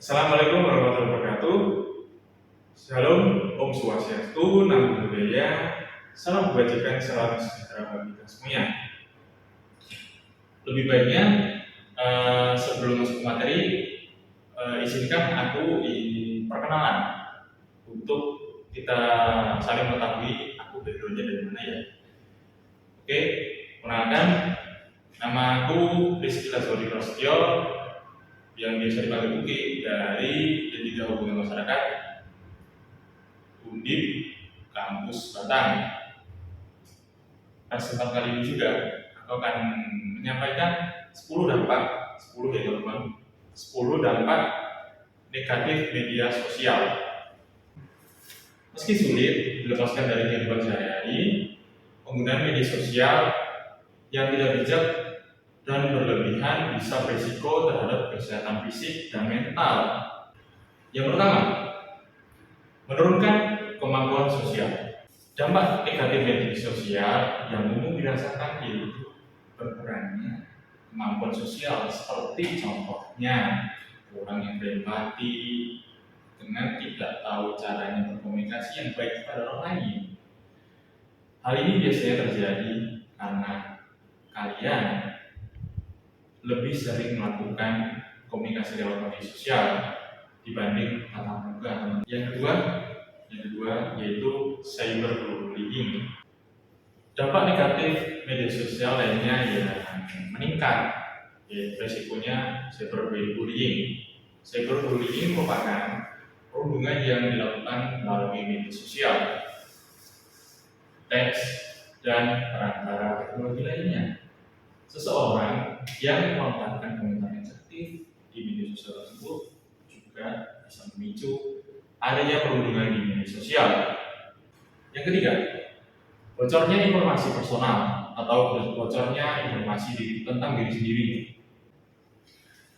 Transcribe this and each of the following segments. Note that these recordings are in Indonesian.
Assalamualaikum warahmatullahi wabarakatuh. Shalom, Om Swastiastu, Namo Buddhaya, salam kebajikan, salam sejahtera bagi kita semuanya. Lebih baiknya sebelum masuk ke materi, izinkan aku perkenalan untuk kita saling mengetahui aku backgroundnya dari mana ya. Oke, perkenalkan, nama aku Rizky Lazori Prasetyo, yang biasa dipanggil Uki, dari D3 Hubungan Masyarakat Undip Kampus Batang. Kesempatan kali ini juga aku akan menyampaikan 10 dampak 10 ya teman-teman, 10 dampak negatif media sosial. Meski sulit dilepaskan dari kehidupan sehari-hari, penggunaan media sosial yang tidak bijak dan berlebihan bisa berisiko terhadap kesehatan fisik dan mental. Yang pertama, menurunkan kemampuan sosial. Dampak negatif media sosial yang umum dirasakan yaitu berkurangnya kemampuan sosial, seperti contohnya orang yang berempati dengan tidak tahu caranya berkomunikasi yang baik kepada orang lain. Hal ini biasanya terjadi karena kalian lebih sering melakukan komunikasi lewat media sosial dibanding tatap muka. Yang kedua yaitu cyberbullying. Dampak negatif media sosial lainnya yang meningkat, yaitu resikonya cyberbullying. Cyberbullying merupakan perundungan yang dilakukan melalui media sosial, teks, dan perangkat teknologi lainnya. Seseorang yang melontarkan komentar negatif di media sosial tersebut juga bisa memicu adanya perundungan di media sosial. Yang ketiga, bocornya informasi personal atau bocornya informasi tentang diri sendiri.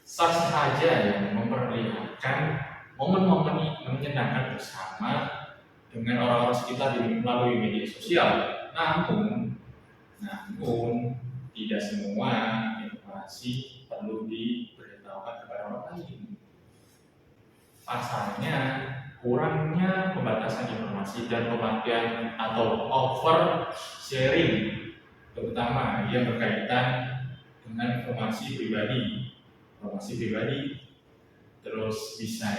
Sah saja yang memperlihatkan momen-momen menyenangkan bersama dengan orang-orang sekitar melalui media sosial. Namun tidak semua informasi perlu diberitahukan kepada orang lain. Pasalnya, kurangnya pembatasan informasi dan pemakaian atau over sharing, terutama yang berkaitan dengan informasi pribadi, terus bisa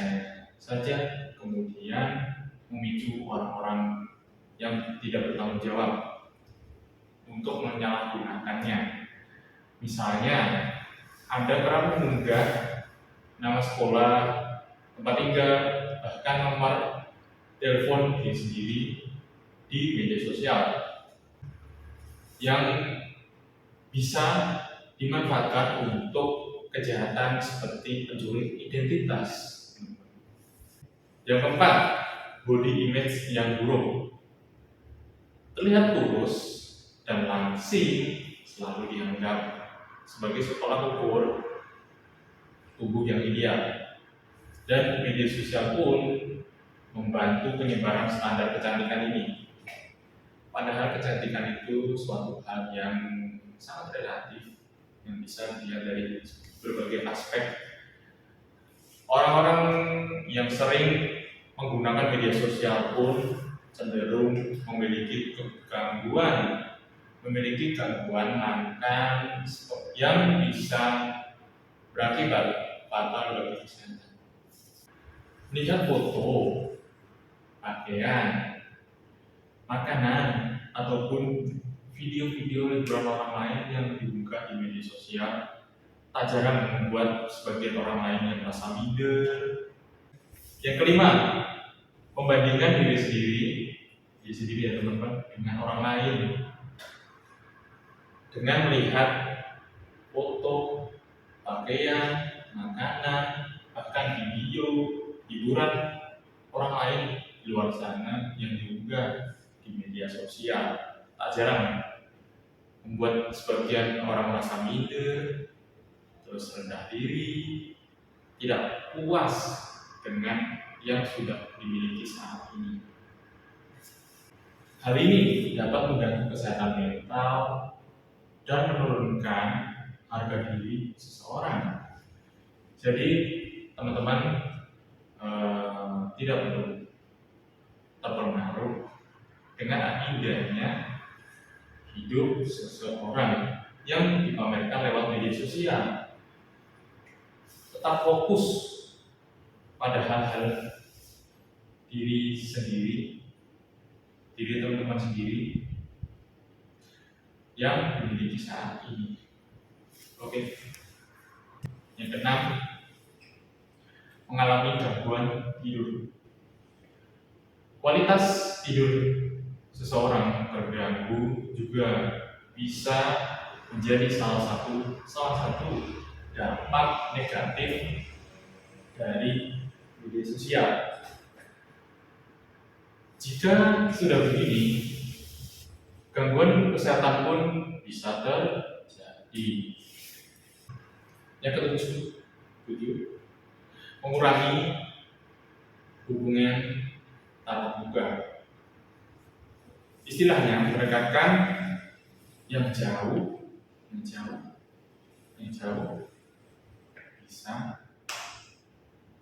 saja kemudian memicu orang-orang yang tidak bertanggung jawab untuk menyalahgunakannya. Misalnya, Anda kerap mengunggah nama sekolah, tempat tinggal, bahkan nomor telepon diri sendiri di media sosial yang bisa dimanfaatkan untuk kejahatan seperti pencuri identitas. Yang keempat, body image yang buruk. Terlihat kurus dan langsing selalu dianggap sebagai tolak ukur tubuh yang ideal, dan media sosial pun membantu penyebaran standar kecantikan ini. Padahal kecantikan itu suatu hal yang sangat relatif yang bisa dilihat dari berbagai aspek. Orang-orang yang sering menggunakan media sosial pun cenderung memiliki gangguan makan yang bisa berakibat fatal bagi kesehatan. Lihat foto, pakaian, makanan, ataupun video-video liburan orang lain yang diunggah di media sosial tak jarang membuat sebagian orang lain yang merasa minder. Yang kelima, membandingkan diri sendiri ya teman-teman dengan orang lain. Dengan melihat foto, pakaian, makanan, bahkan video, hiburan orang lain di luar sana yang diunggah di media sosial, tak jarang membuat sebagian orang merasa minder, terus rendah diri, tidak puas dengan yang sudah dimiliki saat ini. Hal ini dapat mengganggu kesehatan mental dan menurunkan harga diri seseorang. Jadi teman-teman, tidak perlu terpengaruh dengan indahnya hidup seseorang yang dipamerkan lewat media sosial. Tetap fokus pada hal-hal diri sendiri, diri teman-teman sendiri yang dimiliki saat ini. Oke. Yang keenam, mengalami gangguan tidur. Kualitas tidur seseorang terganggu juga bisa menjadi salah satu dampak negatif dari media sosial. Jika sudah begini, gangguan kesehatan pun bisa terjadi. Yang ketujuh, mengurangi hubungan tatap muka. Istilahnya mendekatkan yang jauh bisa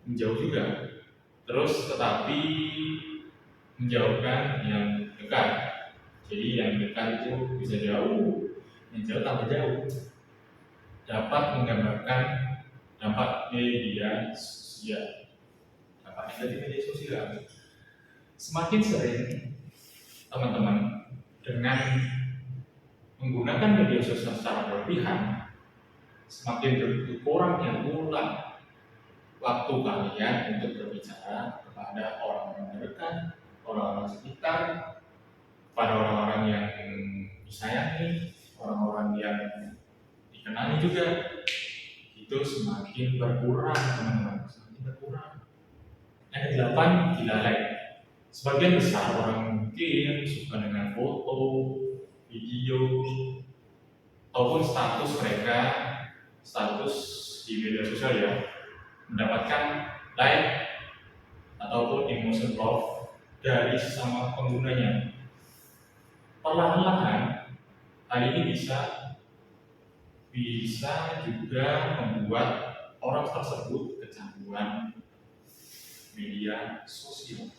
menjauh juga. Terus tetapi menjauhkan yang dekat. Jadi yang dekat itu bisa jauh, yang jauh tambah jauh. Dapat menggambarkan dampak media sosial. Dampak negatif media sosial. Semakin sering teman-teman dengan menggunakan media sosial secara berlebihan, semakin berkurang yang pula waktu kalian untuk berbicara kepada orang-orang terdekat, orang-orang sekitar, pada orang-orang yang disayangi, orang-orang yang dikenali juga, itu semakin berkurang, teman-teman, semakin berkurang. Yang kedelapan, dilalai. Sebagian besar orang mungkin suka dengan foto, video, ataupun status mereka, status di media sosial ya, mendapatkan like ataupun emotion love dari sesama penggunanya. Perlahan-lahan, hal ini bisa juga membuat orang tersebut kecanduan media sosial.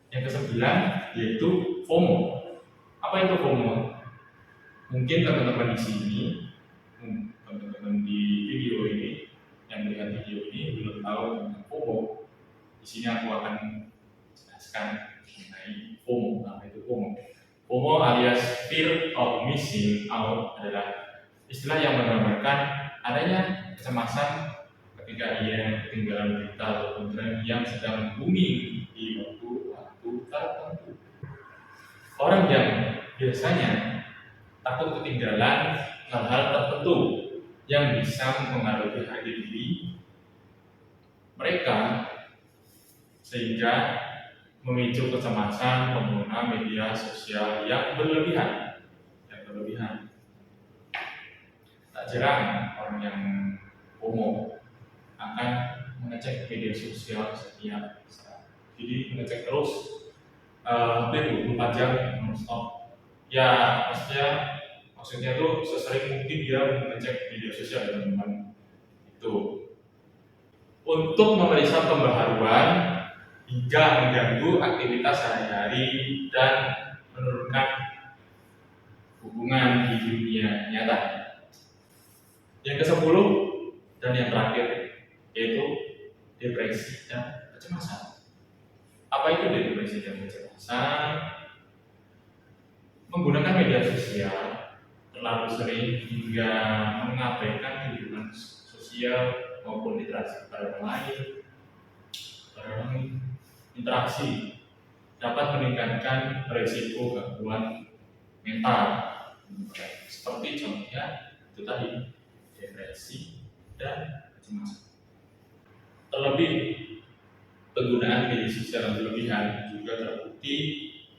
Yang kesembilan yaitu FOMO. Apa itu FOMO? Mungkin teman-teman di sini, teman-teman di video ini, yang melihat video ini belum tahu tentang FOMO. Di sini aku akan jelaskan mengenai FOMO. Apa itu FOMO? FOMO alias fear of missing out adalah istilah yang menggambarkan adanya kecemasan ketika ia ketinggalan berita atau tren yang sedang booming di waktu tertentu. Orang yang biasanya takut ketinggalan hal-hal tertentu yang bisa mempengaruhi harga diri mereka, sehingga memicu kecemasan pengguna media sosial yang berlebihan. Tak jarang orang yang FOMO akan mengecek media sosial setiap saat. Jadi mengecek terus hampir 24 jam non-stop. Ya maksudnya tuh sesering mungkin dia mengecek media sosial, teman-teman. Itu untuk memeriksa pembaharuan hingga mengganggu aktivitas sehari-hari dan menurunkan hubungan di dunia nyata. Yang ke-10 dan yang terakhir yaitu depresi dan kecemasan. Apa itu depresi dan kecemasan? Menggunakan media sosial terlalu sering hingga mengabaikan kehidupan sosial maupun interaksi pada orang lain. Interaksi dapat meningkatkan risiko gangguan mental, seperti contohnya itu tadi depresi dan kecemasan. Terlebih, penggunaan media sosial yang berlebihan juga terbukti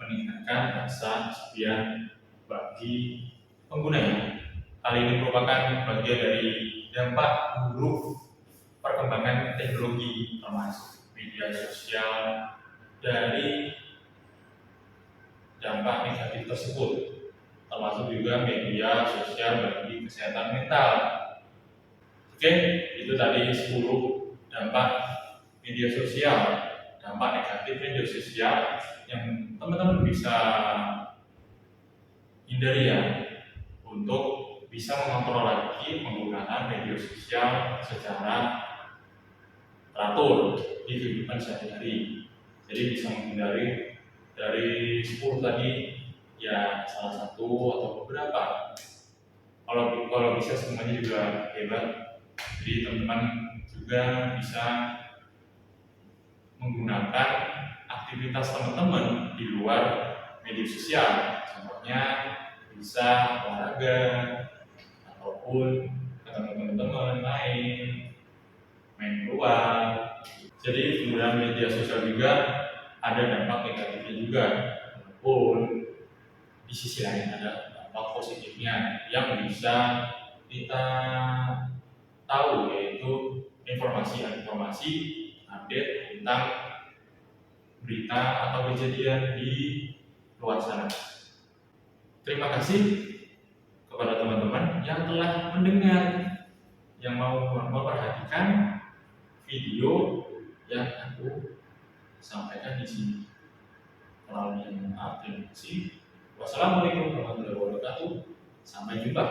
meningkatkan rasa kesepian bagi penggunanya. Hal ini merupakan bagian dari dampak buruk perkembangan teknologi termasuk media sosial. Dari dampak negatif tersebut termasuk juga media sosial bagi kesehatan mental. Oke, itu tadi 10 dampak media sosial, dampak negatif media sosial yang teman-teman bisa hindari ya, untuk bisa mengontrol lagi penggunaan media sosial secara teratur di kehidupan sehari-hari. Jadi bisa menghindari dari 10 tadi ya salah satu atau beberapa. Kalau bisa semuanya juga hebat. Jadi teman-teman juga bisa menggunakan aktivitas teman-teman di luar media sosial. Contohnya bisa olahraga ataupun ketemu teman-teman lain, main keluar. Jadi penggunaan media sosial juga ada dampak negatifnya juga, walaupun di sisi lain ada dampak positifnya yang bisa kita tahu, yaitu informasi update tentang berita atau kejadian di luar sana. Terima kasih kepada teman-teman yang telah mendengar, yang mau memperhatikan video yang aku sampaikan di sini. Kalau yang maaf, terima kasih. Wassalamualaikum warahmatullahi wabarakatuh. Sampai jumpa.